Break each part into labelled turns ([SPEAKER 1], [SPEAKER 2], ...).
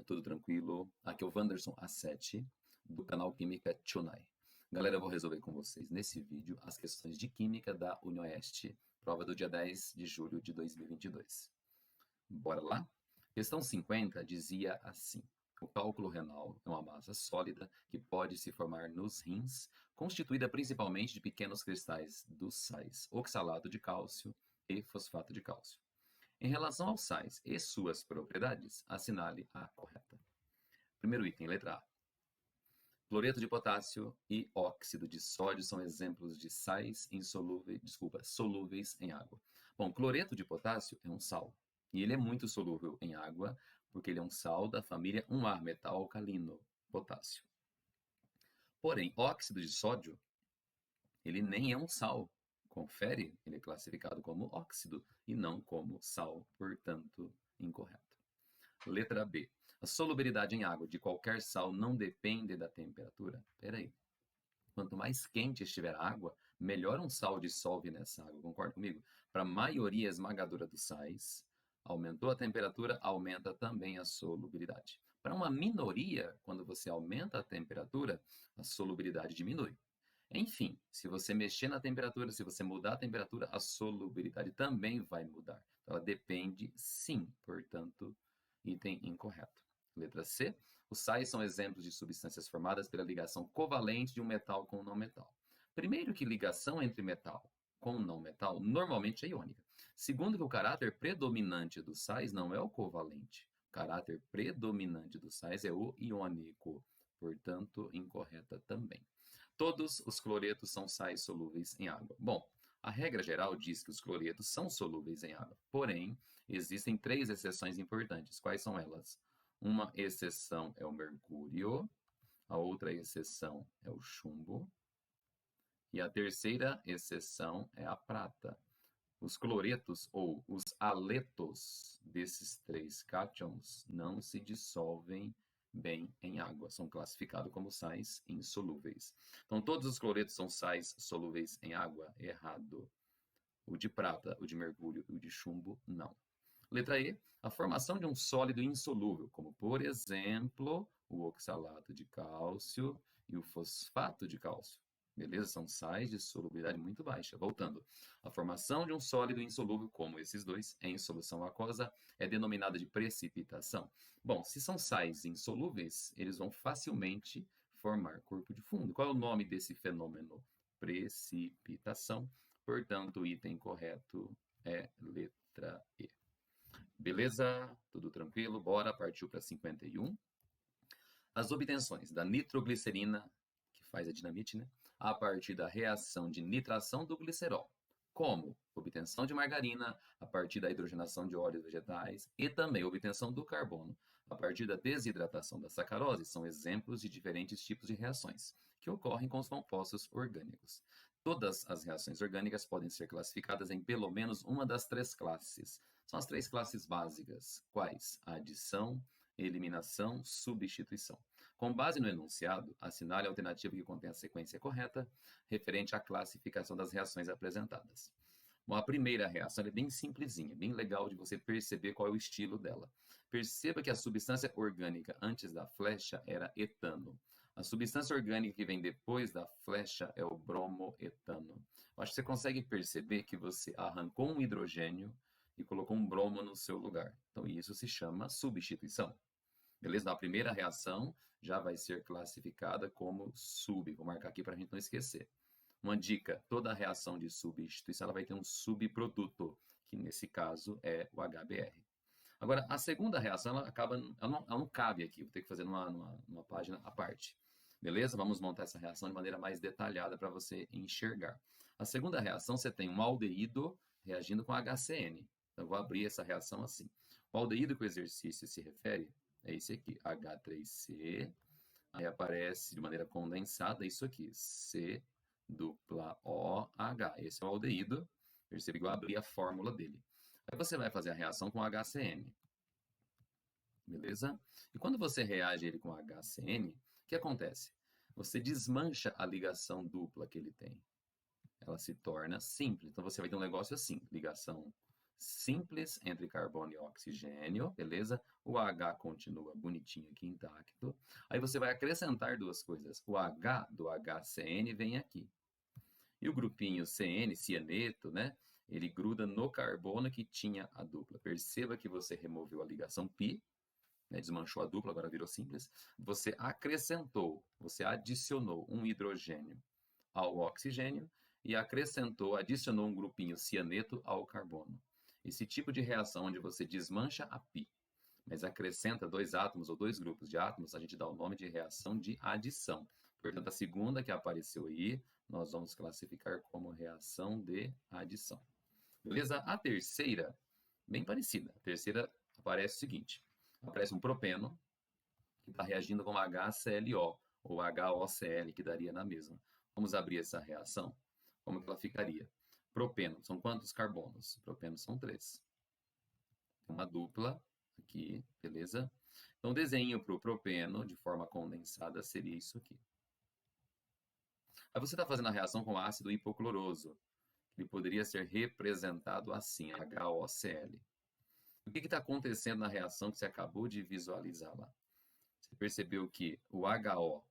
[SPEAKER 1] tudo tranquilo? Aqui é o Wanderson A7, do canal Química Chunai. Galera, eu vou resolver com vocês nesse vídeo as questões de Química da UniOeste, prova do dia 10 de julho de 2022. Bora lá? Questão 50 dizia assim: o cálculo renal é uma massa sólida que pode se formar nos rins, constituída principalmente de pequenos cristais dos sais oxalato de cálcio e fosfato de cálcio. Em relação aos sais e suas propriedades, assinale a correta. Primeiro item, letra A. Cloreto de potássio e óxido de sódio são exemplos de sais solúveis em água. Bom, cloreto de potássio é um sal, e ele é muito solúvel em água, porque ele é um sal da família 1A, metal alcalino, potássio. Porém, óxido de sódio, ele nem é um sal. Confere, ele é classificado como óxido e não como sal, portanto, incorreto. Letra B. A solubilidade em água de qualquer sal não depende da temperatura. Espera aí. Quanto mais quente estiver a água, melhor um sal dissolve nessa água. Concorda comigo? Para a maioria esmagadora dos sais, aumentou a temperatura, aumenta também a solubilidade. Para uma minoria, quando você aumenta a temperatura, a solubilidade diminui. Enfim, se você mexer na temperatura, se você mudar a temperatura, a solubilidade também vai mudar. Então, ela depende, sim, portanto, item incorreto. Letra C. Os sais são exemplos de substâncias formadas pela ligação covalente de um metal com um não metal. Primeiro que ligação entre metal com um não metal normalmente é iônica. Segundo que o caráter predominante dos sais não é o covalente. O caráter predominante dos sais é o iônico. Portanto, incorreta também. Todos os cloretos são sais solúveis em água. Bom, a regra geral diz que os cloretos são solúveis em água. Porém, existem 3 exceções importantes. Quais são elas? Uma exceção é o mercúrio, a outra exceção é o chumbo e a terceira exceção é a prata. Os cloretos ou os aletos desses 3 cátions não se dissolvem bem em água, são classificados como sais insolúveis. Então, todos os cloretos são sais solúveis em água? Errado. O de prata, o de mercúrio e o de chumbo, não. Letra E, a formação de um sólido insolúvel, como, por exemplo, o oxalato de cálcio e o fosfato de cálcio. Beleza? São sais de solubilidade muito baixa. Voltando, a formação de um sólido insolúvel, como esses dois, em solução aquosa, é denominada de precipitação. Bom, se são sais insolúveis, eles vão facilmente formar corpo de fundo. Qual é o nome desse fenômeno? Precipitação. Portanto, o item correto é letra E. Beleza? Tudo tranquilo? Bora, partiu para 51. As obtenções da nitroglicerina, que faz a dinamite, né? A partir da reação de nitração do glicerol, como obtenção de margarina a partir da hidrogenação de óleos vegetais e também obtenção do carbono a partir da desidratação da sacarose, são exemplos de diferentes tipos de reações que ocorrem com os compostos orgânicos. Todas as reações orgânicas podem ser classificadas em pelo menos uma das 3 classes. São as 3 classes básicas. Quais? Adição, eliminação, substituição. Com base no enunciado, assinale a alternativa que contém a sequência correta, referente à classificação das reações apresentadas. Bom, a primeira reação é bem simplesinha, bem legal de você perceber qual é o estilo dela. Perceba que a substância orgânica antes da flecha era etano. A substância orgânica que vem depois da flecha é o bromoetano. Eu acho que você consegue perceber que você arrancou um hidrogênio e colocou um bromo no seu lugar. Então, isso se chama substituição. Beleza? Então, a primeira reação já vai ser classificada como sub. Vou marcar aqui para a gente não esquecer. Uma dica, toda reação de substituição ela vai ter um subproduto, que nesse caso é o HBr. Agora, a segunda reação, ela não cabe aqui, vou ter que fazer numa página à parte. Beleza? Vamos montar essa reação de maneira mais detalhada para você enxergar. A segunda reação, você tem um aldeído reagindo com HCN. Então, eu vou abrir essa reação assim. O aldeído que o exercício se refere é esse aqui, H3C. Aí aparece de maneira condensada isso aqui, C dupla OH. Esse é o aldeído. Percebe que eu abri a fórmula dele. Aí você vai fazer a reação com HCN. Beleza? E quando você reage ele com HCN, o que acontece? Você desmancha a ligação dupla que ele tem. Ela se torna simples. Então você vai ter um negócio assim, ligação simples entre carbono e oxigênio, beleza? O H continua bonitinho aqui, intacto. Aí você vai acrescentar duas coisas. O H do HCN vem aqui. E o grupinho CN, cianeto, né? Ele gruda no carbono que tinha a dupla. Perceba que você removeu a ligação pi, né, desmanchou a dupla, agora virou simples. Você acrescentou, você adicionou um hidrogênio ao oxigênio e adicionou um grupinho cianeto ao carbono. Esse tipo de reação onde você desmancha a pi, mas acrescenta dois átomos ou dois grupos de átomos, a gente dá o nome de reação de adição. Portanto, a segunda que apareceu aí, nós vamos classificar como reação de adição. Beleza? A terceira, bem parecida. A terceira aparece o seguinte: aparece um propeno, que está reagindo com HClO, ou HOCl, que daria na mesma. Vamos abrir essa reação. Como que ela ficaria? Propeno, são quantos carbonos? Propeno são 3. Uma dupla aqui, beleza? Então, o desenho para o propeno, de forma condensada, seria isso aqui. Aí você está fazendo a reação com ácido hipocloroso. Ele poderia ser representado assim, HOCl. O que está acontecendo na reação que você acabou de visualizar lá? Você percebeu que o HO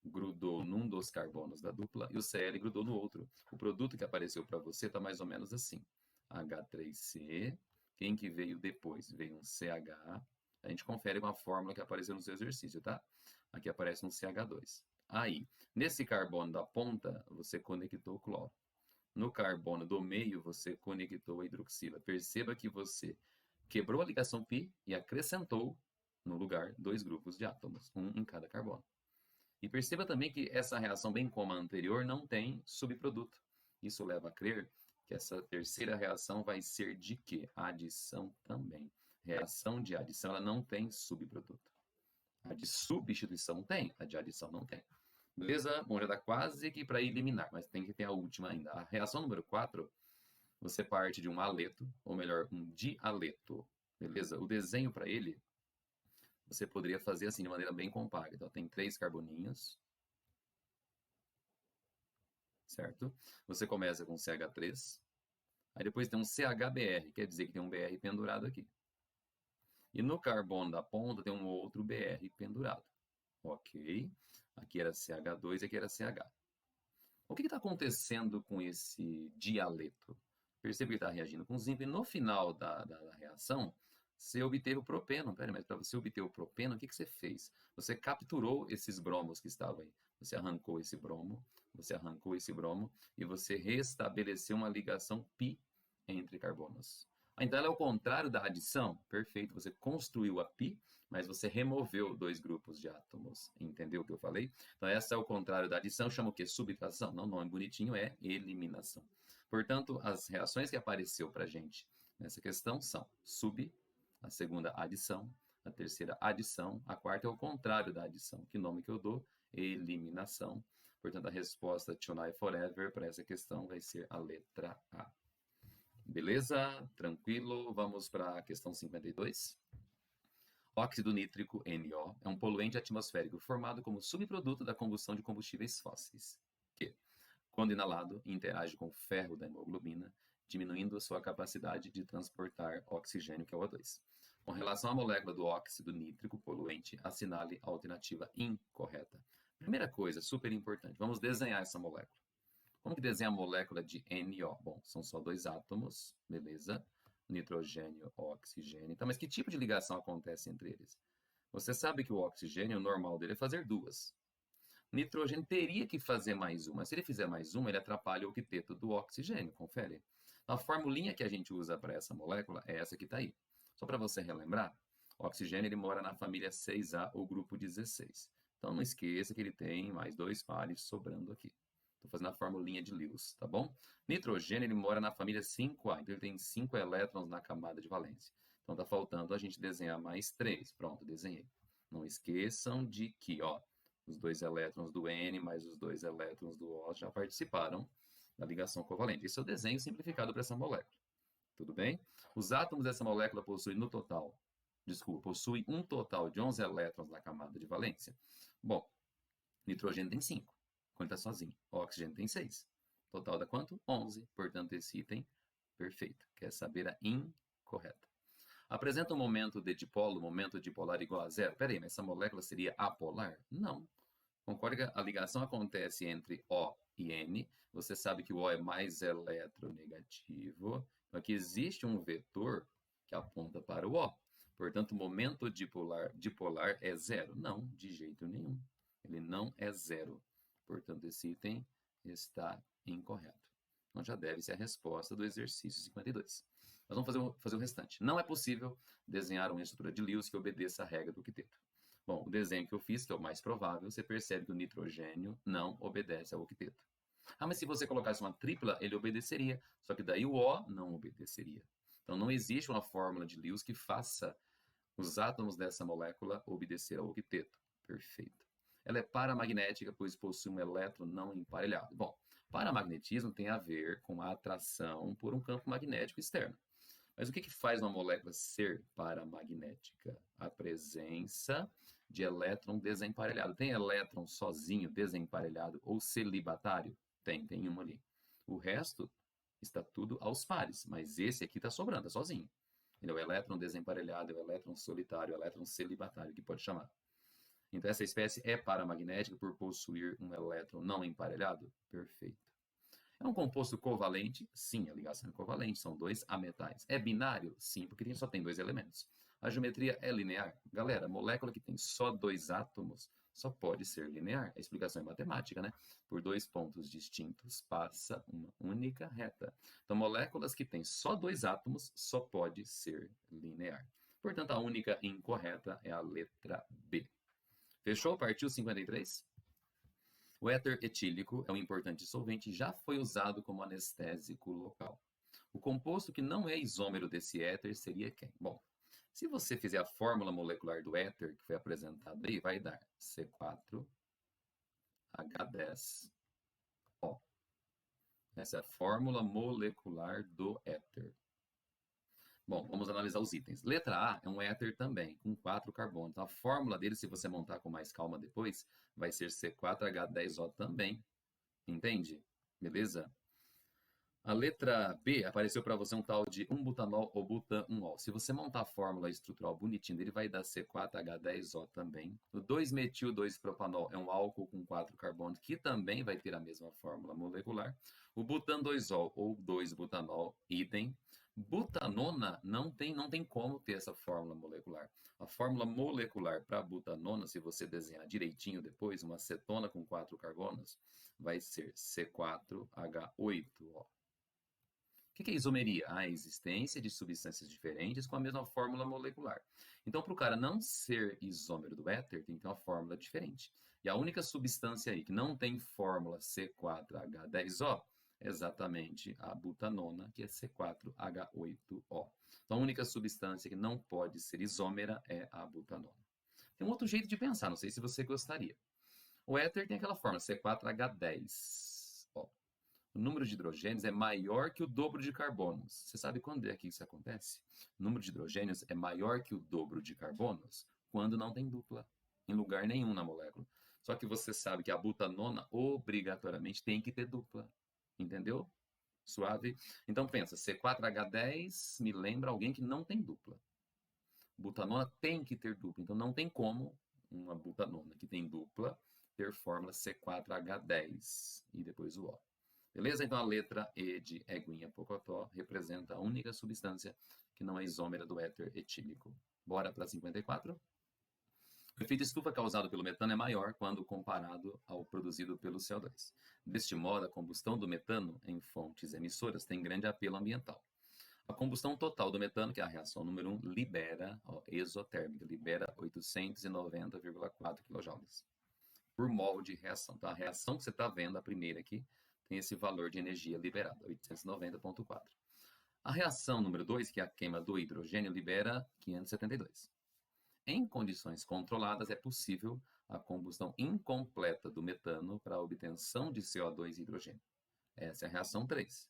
[SPEAKER 1] grudou num dos carbonos da dupla e o Cl grudou no outro. O produto que apareceu para você está mais ou menos assim. H3C. Quem que veio depois? Veio um CH. A gente confere com a fórmula que apareceu no seu exercício, tá? Aqui aparece um CH2. Aí, nesse carbono da ponta, você conectou o cloro. No carbono do meio, você conectou a hidroxila. Perceba que você quebrou a ligação π e acrescentou, no lugar, dois grupos de átomos, um em cada carbono. E perceba também que essa reação, bem como a anterior, não tem subproduto. Isso leva a crer que essa terceira reação vai ser de quê? Adição também. Reação de adição, ela não tem subproduto. A de substituição tem, a de adição não tem. Beleza? Bom, já dá quase que para eliminar, mas tem que ter a última ainda. A reação número 4, você parte de um aleto, ou melhor, um dialeto. Beleza? O desenho para ele, você poderia fazer assim, de maneira bem compacta. Então, tem 3 carboninhos, certo? Você começa com CH3, aí depois tem um CHBr, quer dizer que tem um Br pendurado aqui. E no carbono da ponta tem um outro Br pendurado. Ok, aqui era CH2 e aqui era CH. O que está acontecendo com esse dialeto? Percebe que está reagindo com zinco e no final da reação, você obteve o propeno. Pera, mas para você obter o propeno, o que você fez? Você capturou esses bromos que estavam aí. Você arrancou esse bromo e você restabeleceu uma ligação π entre carbonos. Então, ela é o contrário da adição. Perfeito, você construiu a π, mas você removeu dois grupos de átomos. Entendeu o que eu falei? Então, essa é o contrário da adição. Chama o quê? Subtração. Não, nome bonitinho é eliminação. Portanto, as reações que apareceu para a gente nessa questão são sub, a segunda adição, a terceira adição, a quarta é o contrário da adição. Que nome que eu dou? Eliminação. Portanto, a resposta Tonight Forever para essa questão vai ser a letra A. Beleza? Tranquilo? Vamos para a questão 52. Óxido nítrico, NO, é um poluente atmosférico formado como subproduto da combustão de combustíveis fósseis, que, quando inalado, interage com o ferro da hemoglobina, diminuindo a sua capacidade de transportar oxigênio, que é o O2. Com relação à molécula do óxido nítrico poluente, assinale a alternativa incorreta. Primeira coisa, super importante, vamos desenhar essa molécula. Como que desenha a molécula de NO? Bom, são só 2 átomos, beleza? Nitrogênio, oxigênio. Então, mas que tipo de ligação acontece entre eles? Você sabe que o oxigênio, o normal dele é fazer 2. O nitrogênio teria que fazer mais uma. Se ele fizer mais uma, ele atrapalha o octeto do oxigênio, confere. A formulinha que a gente usa para essa molécula é essa que está aí. Só para você relembrar, o oxigênio ele mora na família 6A, ou grupo 16. Então, não esqueça que ele tem mais 2 pares sobrando aqui. Estou fazendo a formulinha de Lewis, tá bom? Nitrogênio, ele mora na família 5A, então ele tem 5 elétrons na camada de valência. Então, está faltando a gente desenhar mais 3. Pronto, desenhei. Não esqueçam de que, ó, os 2 elétrons do N mais os 2 elétrons do O já participaram da ligação covalente. Esse é o desenho simplificado para essa molécula. Tudo bem? Os átomos dessa molécula possuem possuem um total de 11 elétrons na camada de valência. Bom, nitrogênio tem 5. Quando está sozinho. O oxigênio tem 6. Total dá quanto? 11. Portanto, esse item Perfeito. Quer saber a incorreta. Apresenta um momento de dipolo, momento dipolar igual a zero. Peraí, mas essa molécula seria apolar? Não. Concorde que a ligação acontece entre O e N. Você sabe que o O é mais eletronegativo. Então, aqui existe um vetor que aponta para o O. Portanto, o momento dipolar é zero? Não, de jeito nenhum. Ele não é zero. Portanto, esse item está incorreto. Então, já deve ser a resposta do exercício 52. Nós vamos fazer o restante. Não é possível desenhar uma estrutura de Lewis que obedeça à regra do octeto. Bom, o desenho que eu fiz, que é o mais provável, você percebe que o nitrogênio não obedece ao octeto. Ah, mas se você colocasse uma tripla, ele obedeceria. Só que daí o O não obedeceria. Então não existe uma fórmula de Lewis que faça os átomos dessa molécula obedecer ao octeto. Perfeito. Ela é paramagnética, pois possui um elétron não emparelhado. Bom, paramagnetismo tem a ver com a atração por um campo magnético externo. Mas o que faz uma molécula ser paramagnética? A presença de elétron desemparelhado. Tem elétron sozinho, desemparelhado ou celibatário? Tem uma ali. O resto está tudo aos pares, mas esse aqui está sobrando, é sozinho. Ele é o elétron desemparelhado, é o elétron solitário, é o elétron celibatário, que pode chamar. Então, essa espécie é paramagnética por possuir um elétron não emparelhado? Perfeito. É um composto covalente? Sim, a ligação é covalente, são dois ametais. É binário? Sim, porque só tem dois elementos. A geometria é linear? Galera, molécula que tem só dois átomos só pode ser linear. A explicação é matemática, né? Por dois pontos distintos passa uma única reta. Então, moléculas que têm só dois átomos só pode ser linear. Portanto, a única incorreta é a letra B. Fechou? Partiu 53? O éter etílico é um importante solvente e já foi usado como anestésico local. O composto que não é isômero desse éter seria quem? Bom, se você fizer a fórmula molecular do éter que foi apresentado aí, vai dar C4H10O. Essa é a fórmula molecular do éter. Bom, vamos analisar os itens. Letra A é um éter também, com 4 carbonos. Então, a fórmula dele, se você montar com mais calma depois, vai ser C4H10O também. Entende? Beleza? A letra B apareceu para você um tal de 1-butanol ou butanol. Se você montar a fórmula estrutural bonitinho dele, vai dar C4H10O também. O 2-metil-2-propanol é um álcool com 4 carbonos, que também vai ter a mesma fórmula molecular. O butan-2ol ou 2-butanol, idem. Butanona não tem como ter essa fórmula molecular. A fórmula molecular para butanona, se você desenhar direitinho depois, uma cetona com 4 carbonos, vai ser C4H8O. O que é isomeria? A existência de substâncias diferentes com a mesma fórmula molecular. Então, para o cara não ser isômero do éter, tem que ter uma fórmula diferente. E a única substância aí que não tem fórmula C4H10O é exatamente a butanona, que é C4H8O. Então, a única substância que não pode ser isômera é a butanona. Tem um outro jeito de pensar, não sei se você gostaria. O éter tem aquela fórmula C4H10. O número de hidrogênios é maior que o dobro de carbonos. Você sabe quando é que isso acontece? O número de hidrogênios é maior que o dobro de carbonos quando não tem dupla em lugar nenhum na molécula. Só que você sabe que a butanona obrigatoriamente tem que ter dupla. Entendeu? Suave? Então pensa, C4H10 me lembra alguém que não tem dupla. Butanona tem que ter dupla. Então não tem como uma butanona que tem dupla ter fórmula C4H10 e depois o O. Beleza? Então a letra E de Eguinha Pocotó representa a única substância que não é isômera do éter etílico. Bora para 54? O efeito estufa causado pelo metano é maior quando comparado ao produzido pelo CO2. Deste modo, a combustão do metano em fontes emissoras tem grande apelo ambiental. A combustão total do metano, que é a reação número 1, libera, exotérmica, libera 890,4 kJ por mol de reação. Então, a reação que você está vendo, a primeira aqui, tem esse valor de energia liberada, 890,4. A reação número 2, que é a queima do hidrogênio, libera 572. Em condições controladas, é possível a combustão incompleta do metano para a obtenção de CO2 e hidrogênio. Essa é a reação 3.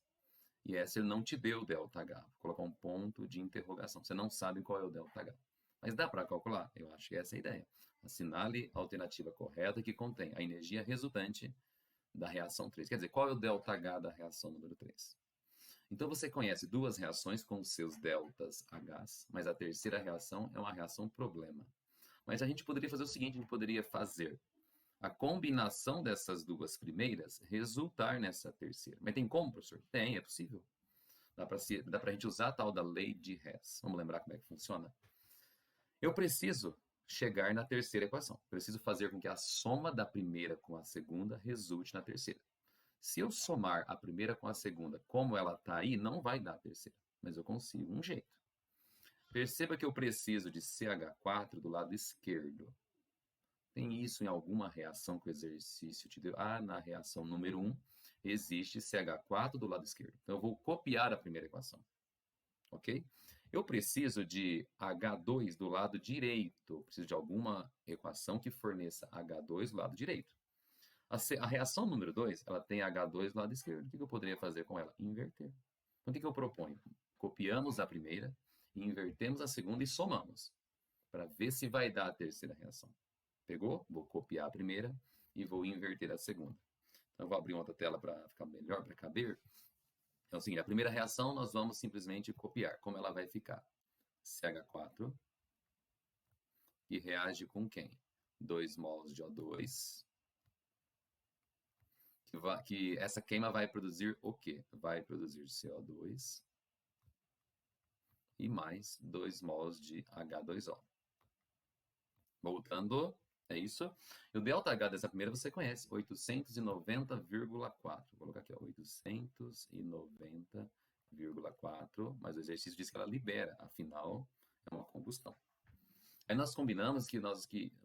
[SPEAKER 1] E essa ele não te deu ΔH. Vou colocar um ponto de interrogação. Você não sabe qual é o ΔH. Mas dá para calcular? Eu acho que essa é a ideia. Assinale a alternativa correta que contém a energia resultante da reação 3. Quer dizer, qual é o ΔH da reação número 3? Então você conhece duas reações com seus deltas H, mas a terceira reação é uma reação problema. Mas a gente poderia fazer o seguinte, a gente poderia fazer a combinação dessas duas primeiras resultar nessa terceira. Mas tem como, professor? Tem, é possível. Dá para a gente usar a tal da lei de Hess. Vamos lembrar como é que funciona? Eu preciso chegar na terceira equação. Preciso fazer com que a soma da primeira com a segunda resulte na terceira. Se eu somar a primeira com a segunda, como ela está aí, não vai dar a terceira. Mas eu consigo um jeito. Perceba que eu preciso de CH4 do lado esquerdo. Tem isso em alguma reação que o exercício te deu? Ah, na reação número 1, existe CH4 do lado esquerdo. Então, eu vou copiar a primeira equação. Ok? Eu preciso de H2 do lado direito. Preciso de alguma equação que forneça H2 do lado direito. A reação número 2, ela tem H2 do lado esquerdo. O que eu poderia fazer com ela? Inverter. Então, o que eu proponho? Copiamos a primeira, invertemos a segunda e somamos, para ver se vai dar a terceira reação. Pegou? Vou copiar a primeira e vou inverter a segunda. Então, eu vou abrir outra tela para ficar melhor, para caber. É o seguinte, a primeira reação nós vamos simplesmente copiar. Como ela vai ficar? CH4, que reage com quem? 2 mols de O2. Que essa queima vai produzir o quê? Vai produzir CO2 e mais 2 mols de H2O. Voltando, é isso. E o ΔH dessa primeira você conhece, 890,4. Vou colocar aqui, 890,4, mas o exercício diz que ela libera, afinal, é uma combustão. Aí nós combinamos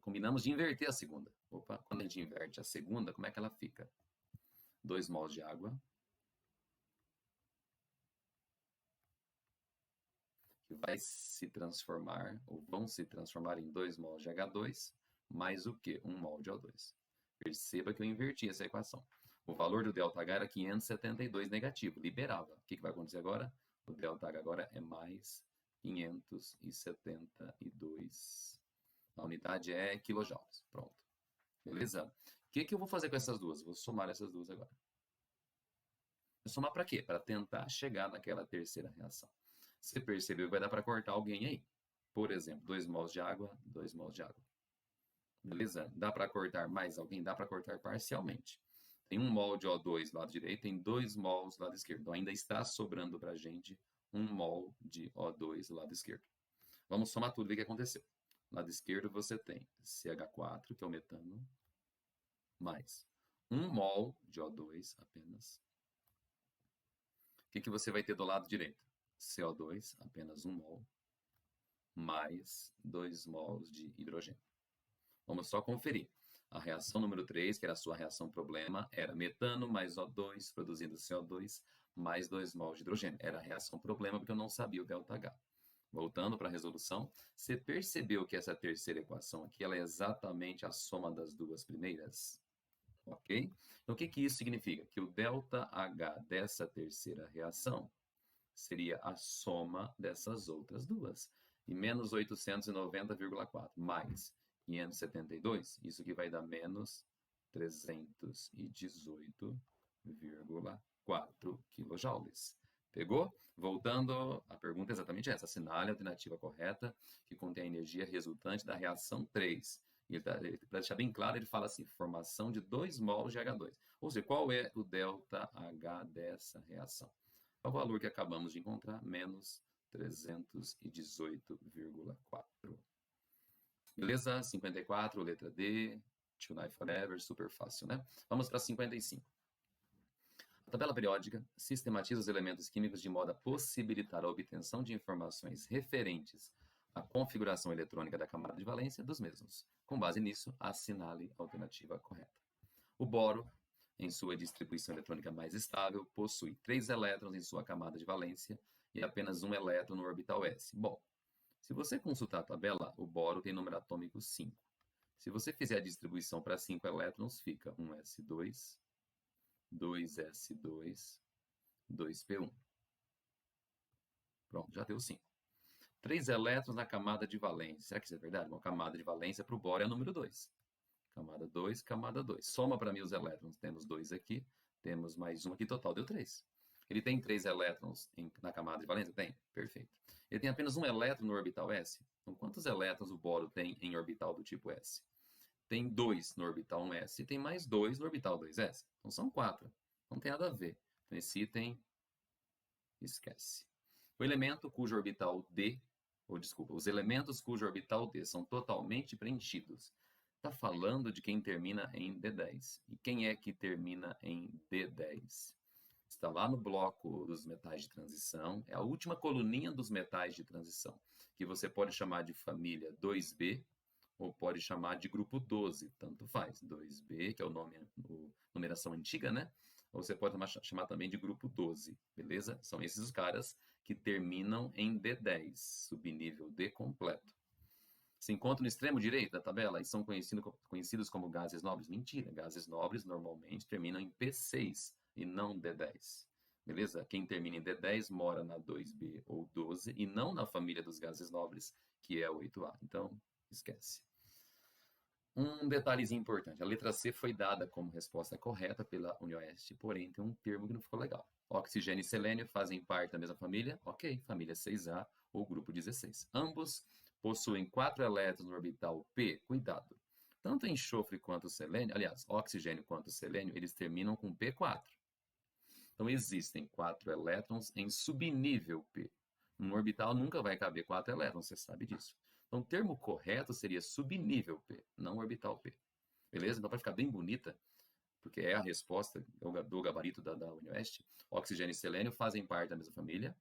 [SPEAKER 1] combinamos de inverter a segunda. Opa, quando a gente inverte a segunda, como é que ela fica? 2 mols de água, que vai se transformar, ou vão se transformar em 2 mols de H2, mais o quê? 1 mol de O2. Perceba que eu inverti essa equação. O valor do ΔH era 572 negativo, liberava. O que vai acontecer agora? O ΔH agora é mais 572. A unidade é quilojoules. Pronto. Beleza? O que eu vou fazer com essas duas? Vou somar essas duas agora. Vou somar para quê? Para tentar chegar naquela terceira reação. Você percebeu que vai dar para cortar alguém aí. Por exemplo, 2 mols de água, 2 mols de água. Beleza? Dá para cortar mais alguém? Dá para cortar parcialmente. Tem 1 mol de O2 do lado direito, tem 2 mols do lado esquerdo. Então, ainda está sobrando para a gente 1 mol de O2 do lado esquerdo. Vamos somar tudo e ver o que aconteceu. Do lado esquerdo você tem CH4, que é o metano, mais 1 mol de O2 apenas. O que você vai ter do lado direito? CO2, apenas 1 mol, mais 2 mols de hidrogênio. Vamos só conferir. A reação número 3, que era a sua reação problema, era metano mais O2 produzindo CO2 mais 2 mols de hidrogênio. Era a reação problema porque eu não sabia o ΔH. Voltando para a resolução, você percebeu que essa terceira equação aqui ela é exatamente a soma das duas primeiras? Ok? Então, o que isso significa? Que o ΔH dessa terceira reação seria a soma dessas outras duas. E menos 890,4 mais 572, isso aqui vai dar menos 318,4 kJ. Pegou? Voltando, a pergunta é exatamente essa. Assinale a alternativa correta, que contém a energia resultante da reação 3. Para deixar bem claro, ele fala assim, formação de 2 mols de H2. Ou seja, qual é o ΔH dessa reação? É o valor que acabamos de encontrar, menos 318,4. Beleza? 54, letra D, Tonight Forever, super fácil, né? Vamos para 55. A tabela periódica sistematiza os elementos químicos de modo a possibilitar a obtenção de informações referentes à configuração eletrônica da camada de valência dos mesmos. Com base nisso, assinale a alternativa correta. O boro, em sua distribuição eletrônica mais estável, possui 3 elétrons em sua camada de valência e apenas 1 elétron no orbital s. Bom, se você consultar a tabela, o boro tem número atômico 5. Se você fizer a distribuição para 5 elétrons, fica 1s2, 2s2, 2p1. Pronto, já deu 5. 3 elétrons na camada de valência. Será que isso é verdade? Uma camada de valência para o boro é o número 2. Camada 2, camada 2. Soma para mim os elétrons. Temos 2 aqui, temos mais 1 aqui, total deu 3. Ele tem 3 elétrons na camada de valência? Tem, perfeito. Ele tem apenas um elétron no orbital S? Então, quantos elétrons o boro tem em orbital do tipo S? Tem 2 no orbital 1s e tem mais 2 no orbital 2s. Então são 4. Não tem nada a ver. Então esse item, esquece. O elemento cujo orbital D, ou desculpa, os elementos cujo orbital D são totalmente preenchidos. Está falando de quem termina em D10. E quem é que termina em D10? Está lá no bloco dos metais de transição. É a última coluninha dos metais de transição, que você pode chamar de família 2B, ou pode chamar de grupo 12, tanto faz. 2B, que é o nome, numeração antiga, né? Ou você pode chamar também de grupo 12, beleza? São esses os caras que terminam em D10, subnível D completo. Se encontram no extremo direito da tabela e são conhecidos como gases nobres. Mentira, gases nobres normalmente terminam em P6 e não D10. Beleza? Quem termina em D10 mora na 2B ou 12 e não na família dos gases nobres, que é o 8A. Então, esquece. Um detalhezinho importante, a letra C foi dada como resposta correta pela UniOeste, porém tem um termo que não ficou legal. Oxigênio e selênio fazem parte da mesma família? Ok, família 6A ou grupo 16. Ambos possuem 4 elétrons no orbital P, cuidado. Tanto enxofre quanto selênio, aliás, oxigênio quanto selênio, eles terminam com P4. Então existem 4 elétrons em subnível P. Um orbital nunca vai caber 4 elétrons, você sabe disso. Então, o termo correto seria subnível P, não orbital P. Beleza? Então, para ficar bem bonita, porque é a resposta do gabarito da UniOeste, oxigênio e selênio fazem parte da mesma família.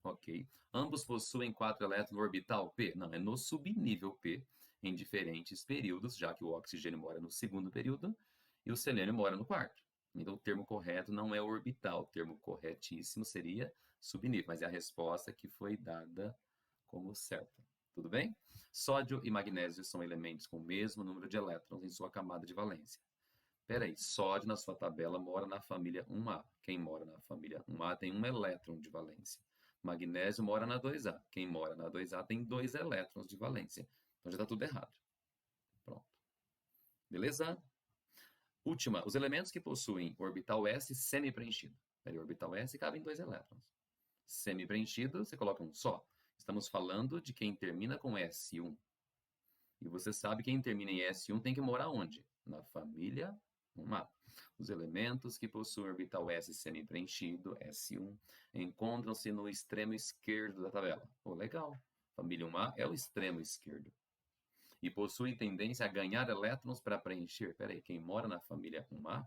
[SPEAKER 1] Ok. Ambos possuem 4 elétrons no orbital P? Não, é no subnível P, em diferentes períodos, já que o oxigênio mora no segundo período e o selênio mora no quarto. Então, o termo correto não é orbital, o termo corretíssimo seria subnível, mas é a resposta que foi dada como certa. Tudo bem? Sódio e magnésio são elementos com o mesmo número de elétrons em sua camada de valência. Peraí, sódio na sua tabela mora na família 1A. Quem mora na família 1A tem um elétron de valência. Magnésio mora na 2A. Quem mora na 2A tem 2 elétrons de valência. Então já está tudo errado. Pronto. Beleza? Última, os elementos que possuem orbital S semi-preenchido. Peraí, orbital S cabe em 2 elétrons. Semi-preenchido, você coloca um só. Estamos falando de quem termina com S1. E você sabe que quem termina em S1 tem que morar onde? Na família 1A. Os elementos que possuem orbital S semi-preenchido, S1, encontram-se no extremo esquerdo da tabela. Oh, legal. Família 1A é o extremo esquerdo. E possuem tendência a ganhar elétrons para preencher. Peraí, quem mora na família 1A,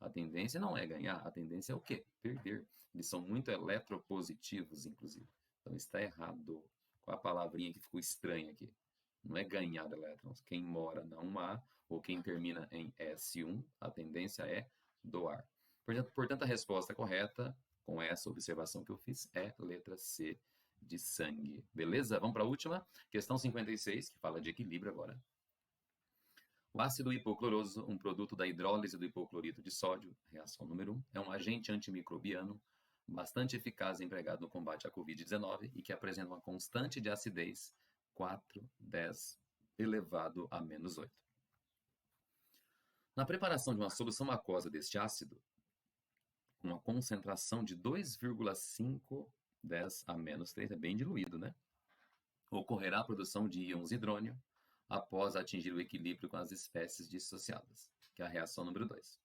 [SPEAKER 1] a tendência não é ganhar, a tendência é o quê? Perder. Eles são muito eletropositivos, inclusive. Então está errado. Qual a palavrinha que ficou estranha aqui? Não é ganhar elétrons. Quem mora na 1A ou quem termina em S1, a tendência é doar. Portanto, a resposta correta, com essa observação que eu fiz, é letra C de sangue. Beleza? Vamos para a última. Questão 56, que fala de equilíbrio agora. O ácido hipocloroso, um produto da hidrólise do hipoclorito de sódio, reação número 1, é um agente antimicrobiano bastante eficaz empregado no combate à Covid-19 e que apresenta uma constante de acidez 4,10 elevado a menos 8. Na preparação de uma solução aquosa deste ácido, com uma concentração de 2,510 a menos 3, é bem diluído, né? Ocorrerá a produção de íons hidrônio após atingir o equilíbrio com as espécies dissociadas, que é a reação número 2.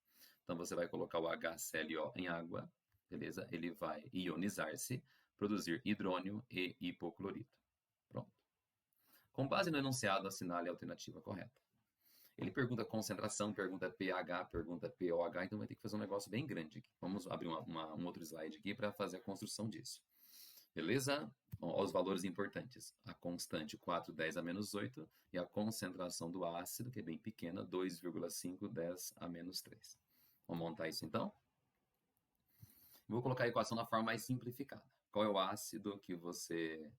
[SPEAKER 1] Então, você vai colocar o HClO em água, beleza? Ele vai ionizar-se, produzir hidrônio e hipoclorito. Pronto. Com base no enunciado, assinale a alternativa correta. Ele pergunta concentração, pergunta pH, pergunta pOH, então vai ter que fazer um negócio bem grande aqui. Vamos abrir um outro slide aqui para fazer a construção disso. Beleza? Bom, os valores importantes. A constante 4,10 a menos 8 e a concentração do ácido, que é bem pequena, 2,510 a menos 3. Vamos montar isso então? Vou colocar a equação na forma mais simplificada. Qual é o ácido que você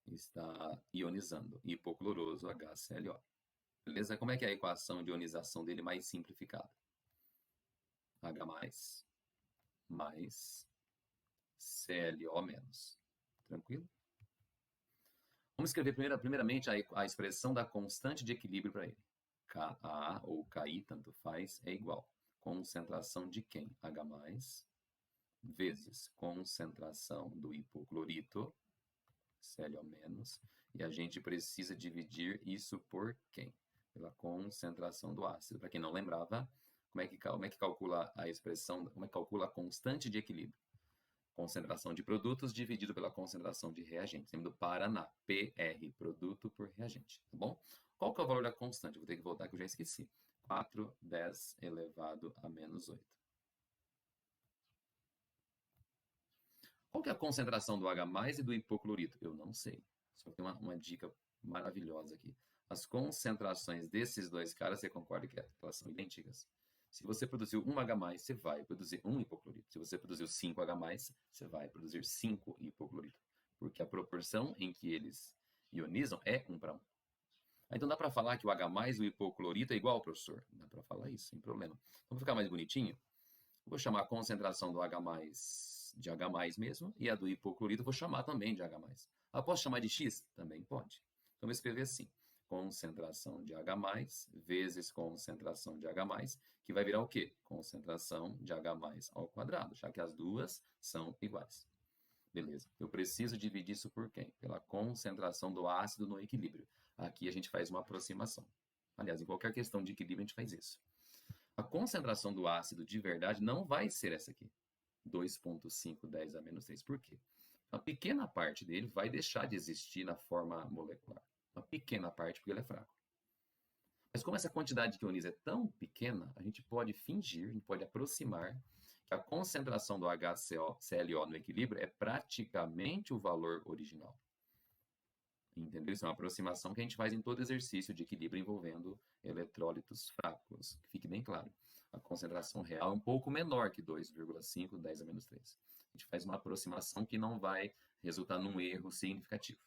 [SPEAKER 1] está ionizando? Hipocloroso HClO. Beleza? Como é que é a equação de ionização dele mais simplificada? H mais ClO menos. Tranquilo? Vamos escrever primeiramente a expressão da constante de equilíbrio para ele. Ka ou Ki, tanto faz, é igual. Concentração de quem? H vezes concentração do hipoclorito, Cl-, e a gente precisa dividir isso por quem? Pela concentração do ácido. Para quem não lembrava, como é que calcula a expressão, como é que calcula a constante de equilíbrio? Concentração de produtos dividido pela concentração de reagentes. Lembra do Paraná, PR, produto por reagente, tá bom? Qual que é o valor da constante? Vou ter que voltar que eu já esqueci. 4/10 elevado a menos 8. Qual que é a concentração do H+ e do hipoclorito? Eu não sei. Só tem uma dica maravilhosa aqui. As concentrações desses dois caras, você concorda que elas são idênticas? Se você produziu 1H+, você vai produzir 1 hipoclorito. Se você produziu 5H+, você vai produzir 5 hipoclorito. Porque a proporção em que eles ionizam é 1:1. Então dá para falar que o H+ e o hipoclorito é igual, professor? Dá para falar isso, sem problema. Então, para ficar mais bonitinho, eu vou chamar a concentração do H+ de H+ mesmo, e a do hipoclorito eu vou chamar também de H+. Ah, posso chamar de X? Também pode. Então, vou escrever assim, concentração de H+ vezes concentração de H+, que vai virar o quê? Concentração de H+ ao quadrado, já que as duas são iguais. Beleza. Eu preciso dividir isso por quem? Pela concentração do ácido no equilíbrio. Aqui a gente faz uma aproximação. Aliás, em qualquer questão de equilíbrio a gente faz isso. A concentração do ácido de verdade não vai ser essa aqui, 2,510 a menos 3. Por quê? Uma pequena parte dele vai deixar de existir na forma molecular. Uma pequena parte, porque ele é fraco. Mas como essa quantidade que ioniza é tão pequena, a gente pode fingir, a gente pode aproximar que a concentração do HCl no equilíbrio é praticamente o valor original. Entendeu? Isso é uma aproximação que a gente faz em todo exercício de equilíbrio envolvendo eletrólitos fracos. Que fique bem claro. A concentração real é um pouco menor que 2,5, 10 a menos 3. A gente faz uma aproximação que não vai resultar num erro significativo.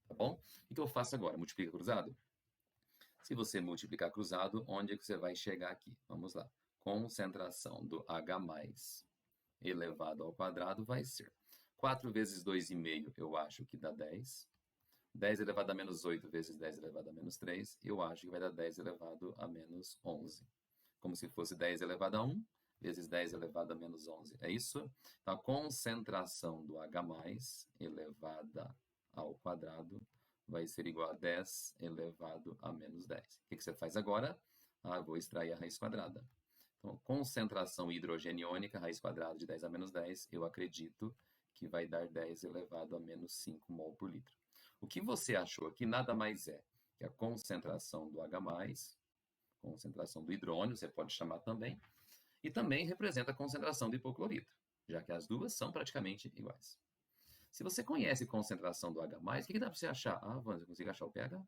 [SPEAKER 1] Tá bom? O que eu faço agora? Multiplica cruzado? Se você multiplicar cruzado, onde é que você vai chegar aqui? Vamos lá. Concentração do H+ elevado ao quadrado vai ser 4 vezes 2,5, eu acho que dá 10. 10 elevado a menos 8 vezes 10 elevado a menos 3, eu acho que vai dar 10 elevado a menos 11. Como se fosse 10 elevado a 1 vezes 10 elevado a menos 11. É isso? Então, a concentração do H+ elevada ao quadrado vai ser igual a 10 elevado a menos 10. O que você faz agora? Eu vou extrair a raiz quadrada. Então, concentração hidrogeniônica, raiz quadrada de 10 a menos 10, eu acredito que vai dar 10 elevado a menos 5 mol por litro. O que você achou aqui nada mais é que a concentração do H+, concentração do hidrônio, você pode chamar também, e também representa a concentração do hipoclorito, já que as duas são praticamente iguais. Se você conhece a concentração do H+, o que dá para você achar? Vamos, eu consigo achar o pH.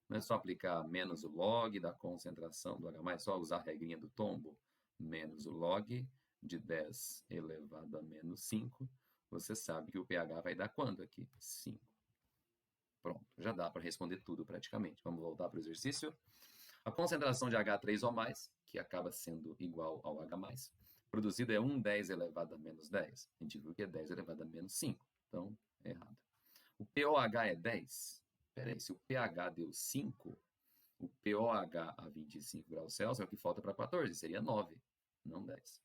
[SPEAKER 1] Não é só aplicar menos o log da concentração do H+, só usar a regrinha do tombo, menos o log de 10 elevado a menos 5, você sabe que o pH vai dar quanto aqui? 5. Pronto, já dá para responder tudo praticamente. Vamos voltar para o exercício. A concentração de H3O+, que acaba sendo igual ao H+, produzido é 1/10 elevado a menos 10. A gente viu que é 10 elevado a menos 5, então é errado. O pOH é 10. Espera aí, se o pH deu 5, o pOH a 25 graus Celsius é o que falta para 14, seria 9, não 10.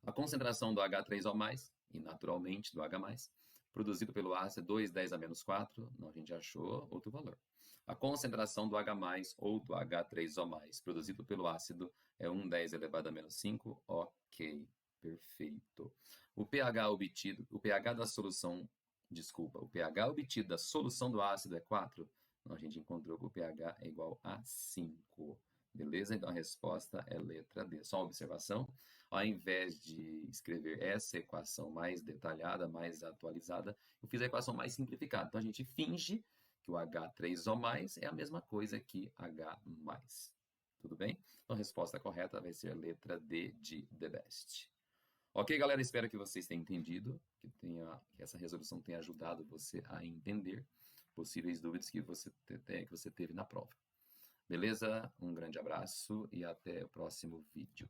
[SPEAKER 1] A concentração do H3O+, e naturalmente do H+, produzido pelo ácido é 2/10 a menos 4, não, a gente achou outro valor. A concentração do H+, ou do H3O+, produzido pelo ácido é 1/10 elevado a menos 5, ok, perfeito. O pH obtido, o pH da solução, o pH obtido da solução do ácido é 4, então a gente encontrou que o pH é igual a 5. Beleza? Então a resposta é letra D. Só uma observação, ao invés de escrever essa equação mais detalhada, mais atualizada, eu fiz a equação mais simplificada. Então a gente finge que o H3O+ é a mesma coisa que H+. Tudo bem? Então a resposta correta vai ser a letra D de The Best. Ok, galera? Espero que vocês tenham entendido, que essa resolução tenha ajudado você a entender possíveis dúvidas que você teve na prova. Beleza? Um grande abraço e até o próximo vídeo.